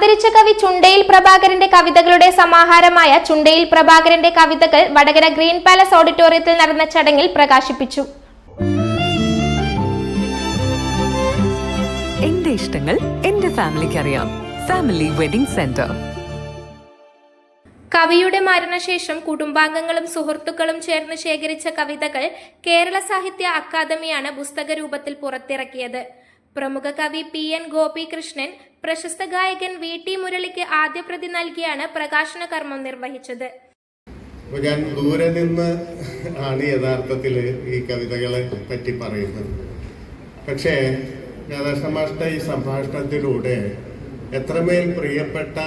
അന്തരിച്ച കവി ചുണ്ടയിൽ പ്രഭാകരന്റെ കവിതകളുടെ സമാഹാരമായ ചുണ്ടയിൽ പ്രഭാകരന്റെ കവിതകൾ വടകര ഗ്രീൻ പാലസ് ഓഡിറ്റോറിയത്തിൽ നടന്ന ചടങ്ങിൽ പ്രകാശിപ്പിച്ചു. എന്റെ ഇഷ്ടങ്ങൾ എന്റെ ഫാമിലിക്ക് അറിയാം. Family wedding centre. കവിയുടെ മരണശേഷം കുടുംബാംഗങ്ങളും സുഹൃത്തുക്കളും ചേർന്ന് ശേഖരിച്ച കവിതകൾ കേരള സാഹിത്യ അക്കാദമിയാണ് പുസ്തക രൂപത്തിൽ പുറത്തിറക്കിയത്. പ്രമുഖ കവി PN ഗോപികൃഷ്ണൻ, പ്രശസ്ത ഗായകൻ VT മുരളിക്ക് ആദ്യ പ്രതി നൽകിയാണ് പ്രകാശന കർമ്മം നിർവഹിച്ചത്. ഞാൻ ദൂരെ നിന്ന് ആണ് യഥാർത്ഥത്തിൽ ഈ കവിതകളെ പറ്റി പറയുന്നത്. പക്ഷേ രാധാകൃഷ്ണ മാസ്റ്റർ ഈ സംഭാഷണത്തിലൂടെ എത്രമേൽ പ്രിയപ്പെട്ട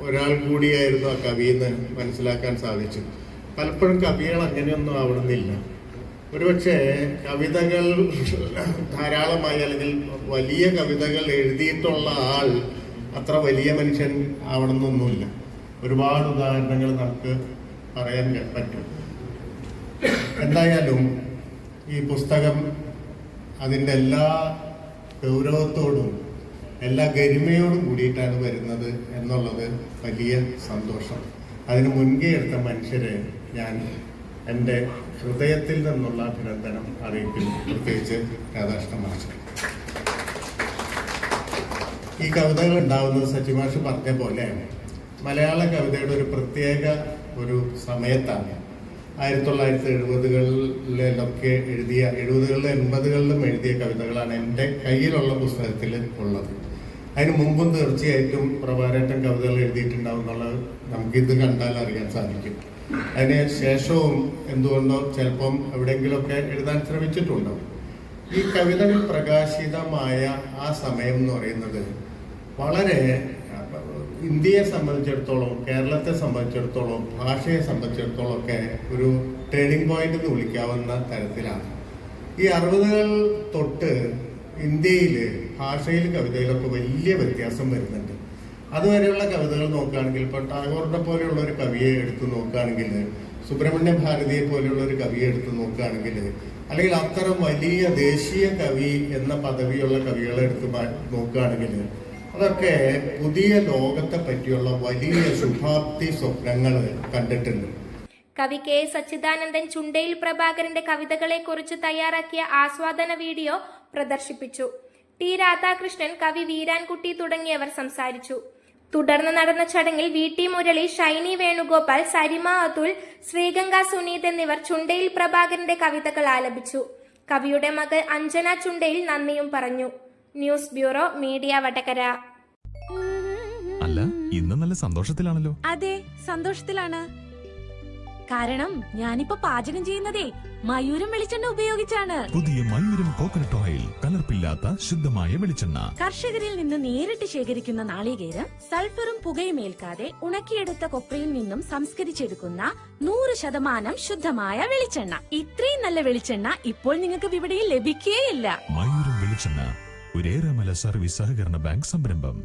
ഒരാൾ കൂടിയായിരുന്നു ആ കവിയെന്ന് മനസ്സിലാക്കാൻ സാധിച്ചു. പലപ്പോഴും കവികൾ അങ്ങനെയൊന്നും ആവണമെന്നില്ല. ഒരുപക്ഷെ കവിതകൾ ധാരാളമായി അല്ലെങ്കിൽ വലിയ കവിതകൾ എഴുതിയിട്ടുള്ള ആൾ അത്ര വലിയ മനുഷ്യൻ ആവണമെന്നൊന്നുമില്ല. ഒരുപാട് ഉദാഹരണങ്ങൾ നമുക്ക് പറയാൻ പറ്റും. എന്തായാലും ഈ പുസ്തകം അതിൻ്റെ എല്ലാ ഗൗരവത്തോടും എല്ലാ ഗരിമയോടും കൂടിയിട്ടാണ് വരുന്നത് എന്നുള്ളത് വലിയ സന്തോഷം. അതിന് മുൻകൈ എടുത്ത മനുഷ്യരെ ഞാൻ എൻ്റെ ഹൃദയത്തിൽ നിന്നുള്ള അഭിനന്ദനം അറിയിക്കുന്നു. പ്രത്യേകിച്ച് രാധാകൃഷ്ണ മാസ്റ്റർ. ഈ കവിതകൾ ഉണ്ടാവുന്നത് സച്ചിമാഷ് പറഞ്ഞ പോലെ മലയാള കവിതയുടെ ഒരു പ്രത്യേക ഒരു സമയത്താണ്. 1970-കളിലൊക്കെ എഴുതിയ 70-കളിലും 80-കളിലും എഴുതിയ കവിതകളാണ് എൻ്റെ കയ്യിലുള്ള പുസ്തകത്തിൽ ഉള്ളത്. അതിന് മുമ്പും തീർച്ചയായിട്ടും പ്രഭാകരേട്ടൻ കവിതകൾ എഴുതിയിട്ടുണ്ടാവും എന്നുള്ളത് നമുക്കിത് കണ്ടാൽ അറിയാൻ സാധിക്കും. അതിന് ശേഷവും എന്തുകൊണ്ടോ ചിലപ്പം എവിടെയെങ്കിലുമൊക്കെ എഴുതാൻ ശ്രമിച്ചിട്ടുണ്ടാവും. ഈ കവിതകൾ പ്രകാശിതമായ ആ സമയം എന്ന് പറയുന്നത് വളരെ ഇന്ത്യയെ സംബന്ധിച്ചിടത്തോളം, കേരളത്തെ സംബന്ധിച്ചിടത്തോളം, ഭാഷയെ സംബന്ധിച്ചിടത്തോളം ഒക്കെ ഒരു ടേണിംഗ് പോയിന്റ് എന്ന് വിളിക്കാവുന്ന തരത്തിലാണ്. ഈ 60-കൾ തൊട്ട് ഇന്ത്യയിൽ ഭാഷയിൽ കവിതയിലൊക്കെ വലിയ വ്യത്യാസം വരുന്നുണ്ട്. അതുവരെയുള്ള കവിതകൾ നോക്കുകയാണെങ്കിൽ ഇപ്പോൾ ടാഗോറിനെ പോലെയുള്ള ഒരു കവിയെ എടുത്തു നോക്കുകയാണെങ്കിൽ, സുബ്രഹ്മണ്യ ഭാരതിയെ പോലെയുള്ള ഒരു കവിയെ എടുത്തു നോക്കുകയാണെങ്കിൽ, അല്ലെങ്കിൽ അത്തരം വലിയ ദേശീയ കവി എന്ന പദവിയുള്ള കവികളെ എടുത്ത് നോക്കുകയാണെങ്കിൽ അതൊക്കെ പുതിയ ലോകത്തെ പറ്റിയുള്ള വലിയ ശുഭാപ്തി സ്വപ്നങ്ങൾ കണ്ടിട്ടുണ്ട്. കവി KS അച്യുതാനന്ദൻ ചുണ്ടയിൽ പ്രഭാകരന്റെ കവിതകളെ കുറിച്ച് തയ്യാറാക്കിയ ആസ്വാദന വീഡിയോ പ്രദർശിപ്പിച്ചു. T രാധാകൃഷ്ണൻ, കവി വീരാൻകുട്ടി തുടങ്ങിയവർ സംസാരിച്ചു. തുടർന്ന് നടന്ന ചടങ്ങിൽ VT മുരളി, ഷൈനി വേണുഗോപാൽ, സരിമ അതുൽ, ശ്രീഗംഗ സുനീത് എന്നിവർ ചുണ്ടയിൽ പ്രഭാകരന്റെ കവിതകൾ ആലപിച്ചു. കവിയുടെ മകൾ അഞ്ജന ചുണ്ടയിൽ നന്ദിയും പറഞ്ഞു. News bureau, media, Vadakara. അല്ല, ഇന്ന് നല്ല സന്തോഷത്തിലാണല്ലോ. അതെ, സന്തോഷത്തിലാണ്. കാരണം ഞാനിപ്പോ പാചകം ചെയ്യുന്നതേ മയൂരം വെളിച്ചെണ്ണ ഉപയോഗിച്ചാണ്. പുതിയ മയൂരം കോക്കനട്ട് ഓയിൽ, കലർപ്പില്ലാത്ത ശുദ്ധമായ വെളിച്ചെണ്ണ. കർഷകരിൽ നിന്ന് നേരിട്ട് ശേഖരിക്കുന്ന നാളികേരം സൾഫറും പുകയും ഏൽക്കാതെ ഉണക്കിയെടുത്ത കൊപ്രയിൽ നിന്നും സംസ്കരിച്ചെടുക്കുന്ന 100% ശുദ്ധമായ വെളിച്ചെണ്ണ. ഇത്രയും നല്ല വെളിച്ചെണ്ണ ഇപ്പോൾ നിങ്ങൾക്ക് വിപണിയിൽ ലഭിക്കുകയില്ല. മയൂരം വെളിച്ചെണ്ണ, ഒരു ഏറെമല സർവീസ് സഹകരണ ബാങ്ക് സംരംഭം.